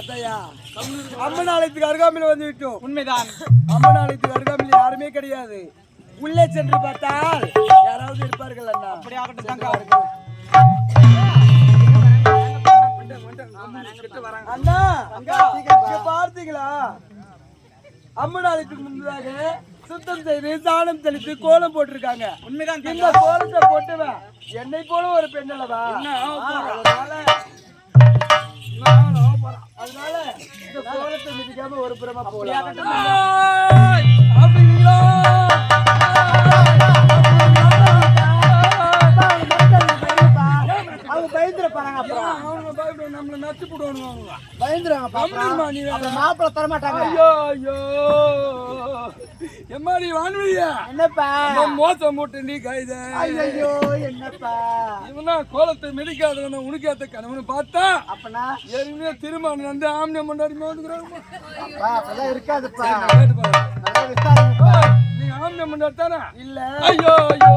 அதையா அம்மன் ஆலயத்துக்கு அருகாமையில் வந்து விட்டோம். உண்மைதான். அம்மன் ஆலயத்துக்கு அருகாமையில் யாருமே கிடையாது. உள்ளே சென்று பார்த்தால் யாராவது இருப்பார்கள் அண்ணா. அப்படி ஆகட்டும் தங்கா. அண்ணா பார்த்தீங்களா? அம்மன் ஆலயத்துக்கு முன்பதாக சுத்தம் செய்து சாணம் தெளித்து கோலம் போட்டிருக்காங்க. உண்மைதான். இந்த கோலத்தை போட்டுவேன் என்னை போல ஒரு பெண் அல்லவா? அதனால இந்த கோலத்தை மிதிக்காம ஒரு புறமா போலாம். அப்படிங்களா? அவங்க பயந்துட போறாங்க. அப்புறம் அவங்க பயப்பட நம்மள நச்சு போடுவாங்க. பயந்துறாங்க. மாப்பிள்ள தர மாட்டாங்க. ஐயோ ஐயோ எம்மாடி வான்வழியா என்னப்பா மோசம் போட்டு நீ கைத. ஐயோ என்னப்பா இவனா கோலத்தை மிதிக்காதவன உனக்கு ஏத்த கணவன் பார்த்தா அப்பனா ஏற்கனவே திருமணம் வந்து ஆம்னே முன்னாடி மோதுக்குறாங்க. அப்பதான் இருக்காதுப்பா. நீ ஆம்னே முன்னாடி தானே? இல்ல. ஐயோ ஐயோ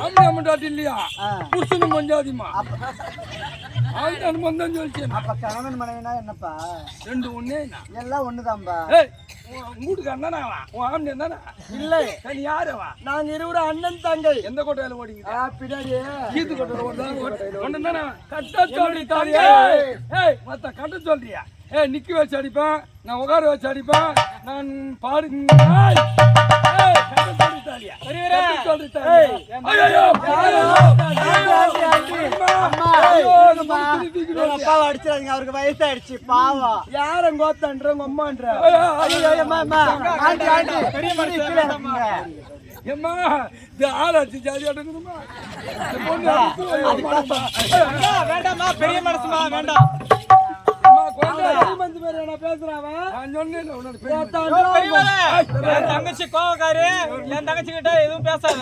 ஆம்னே முன்னாடி இல்லையா? புருஷனும் மஞ்சாதிமா ஆண்டான் மந்தம் சொல்லிச்சு. அப்ப கணவன் மனைவினா என்னப்பா? ரெண்டு ஒண்ணே எல்லாம் ஒண்ணுதான்பா. உங்கூட்டுக்கு அண்ணனா உன் ஆம்னே தானே? இல்ல. நீ யாருவா? நாங்க இருவரும் அண்ணன் தாங்க. எந்த கோட்டையில ஓடிங்க? பின்னாடி கீத்து கோட்டையில ஓடுறாங்க. ஒண்ணு தானே? கட்ட சொல்லி தாலியா? மத்த கட்ட சொல்றியா? நிக்க வச்சு அடிப்பேன், நான் உட்கார வச்சு அடிப்பேன், நான் பாருங்க. அவருக்கு வயசாயிடுச்சு பாவம். யாரும் கோத்தன்ற அம்மான்ற எம்மா ஆளாச்சு ஜாதியா வேண்டாமா? பெரிய மனசுமா வேண்டாம். தங்கச்சி கோவக்காரு, என் தங்கச்சி கிட்ட எதுவும் பேசாத.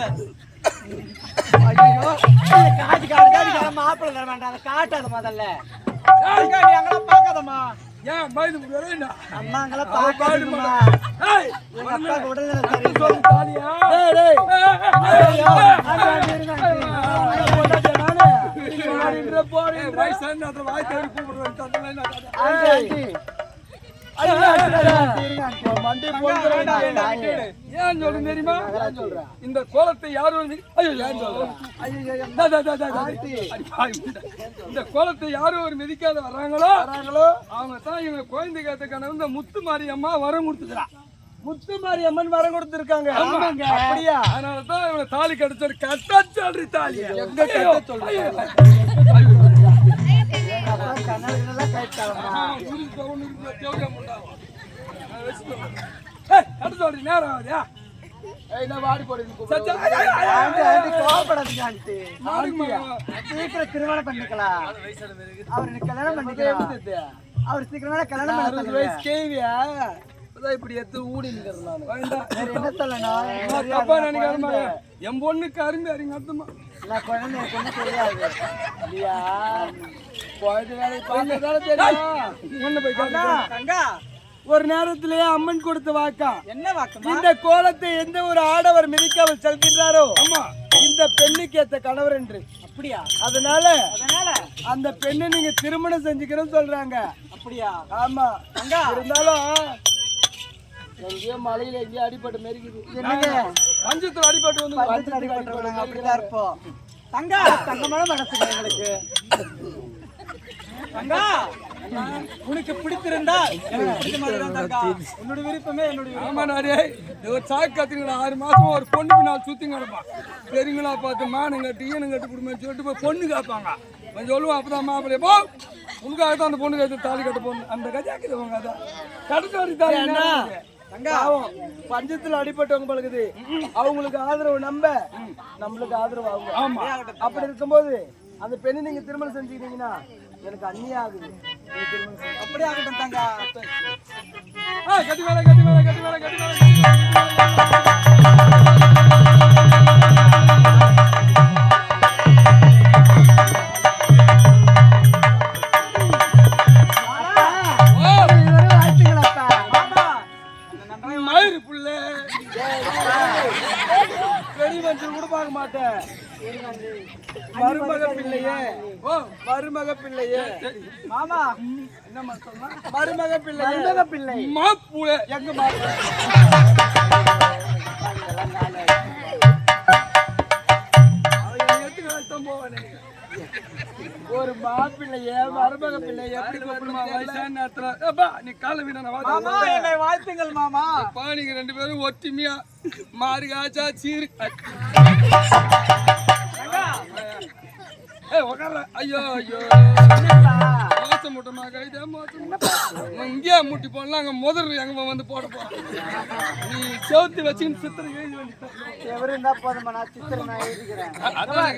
மாப்பிள்ள தர வேண்டாம், காட்டாத முதல்ல. நீ அங்கெல்லாம் பாக்காதம்மா. ஏன் பயந்து முடியல? அம்மா அங்கெல்லாம் பாக்காதுமா. உடனே இந்த கோலத்தை யாரும் இந்த கோலத்தை யாரும் ஒரு மிதிக்காத வர்றாங்களோ அவங்க தான் இவங்க குழந்தை கேத்துக்கான இந்த முத்து மாரியம்மா வரம் கொடுத்துக்கிறான். முத்து மாரியம்மன் வரம் கொடுத்திருக்காங்க. அப்படியா? அதனாலதான் இவங்க தாலி கடிச்ச கட்ட சொல்றி தாலி எங்க கட்ட சொல்றீங்க? திருமணம் பண்ணிக்கலாம். அவருக்கு கல்யாணம் பண்ணிக்கலாம். அவர் சீக்கிரமா கல்யாணம் பண்ண இப்படி எடுத்து ஊடி நிக்கிறேன். என்ன சொல்லணும்? தப்பா நினைக்காம என் பொண்ணுக்கு அருமை அறிங்க அர்த்தமா நான் குழந்தை பொண்ணு தெரியாது இல்லையா? ஒரு நேரத்திலேயே அம்மன் கொடுத்த வாக்கா. என்ன வாக்கு? இந்த கோலத்தை எந்த ஒரு ஆடவர் மிதிக்காமல் செல்கின்றாரோ இந்த பெண்ணுக்கு ஏத்த கணவர் என்று. அப்படியா? அதனால அந்த பெண்ணை நீங்க திருமணம் செஞ்சுக்கிறேன்னு சொல்றாங்க. அப்படியா? ஆமா. இருந்தாலும் எங்கேயோ மலையில எங்கேயோ அடிபட்டு மெரிக்குது. பஞ்சத்துல அடிபட்டு வந்து அப்படிதான் இருப்போம். தங்கா தங்கமான மனசு எங்களுக்கு. தங்கா உனக்கு பிடித்திருந்தா உன்னோட விருப்பமே என்னுடைய. ஆமா நிறைய ஒரு சாக்கு கத்துங்களா 6 மாசம் ஒரு பொண்ணு பின்னால் சுத்தி கிடப்பான். பெரியங்களா பார்த்து மானம் கட்டி ஈனம் கட்டி கொடுமே சொல்லிட்டு போய் பொண்ணு கேட்பாங்க. சொல்லுவான் அப்பதான் மாப்பிள்ளைய போ உனக்காக தான் அந்த பொண்ணு கட்டு தாலி கட்ட போகணும். அந்த கதையாக்குது அதான் கடைசி தாலி. பஞ்சத்துல அடிபட்டவங்க பழகுது, அவங்களுக்கு ஆதரவு நம்மளுக்கு ஆதரவு அவங்க. ஆமா. அப்படி இருக்கும்போது அந்த பெண்ணை நீங்க திருமணம் செஞ்சுக்கிட்டீங்கன்னா எனக்கு அந்நியா ஆகுது. அப்படி ஆகட்டும் தாங்க. கட்டி மேல கட்டி மேல கட்டி மேல கட்டி மேல மருமக பிள்ளையே மாமா என்னம்மா சொன்னா மருமக பிள்ளை மருமக பிள்ளை மாப்புளே எங்க மாப்பிள்ளை அவன் எடுத்துக்கலாம் போவானே ஒரு மாப்பிள்ளைய மருமக பிள்ளை எப்படி கூப்பிடுமா வயசான நேரத்துல அப்பா நீ காலை விட மாமா என்னை வாழ்த்துங்கள் மாமா நீங்க 2 பேரும் ஒற்றுமையா மாறுகாச்சா சீரு உட்கார ஐயோ ஐயோ மோசம் முட்டமா கைதா மோசம் இங்கே முட்டி போடலாம் அங்க முதல் எங்க வந்து போட போறோம் நீ செவுத்து வச்சுன்னு சித்திரை எழுதி வந்து எவரு இருந்தா போதுமா நான் சித்திரை நான் எழுதிக்கிறேன் அதான்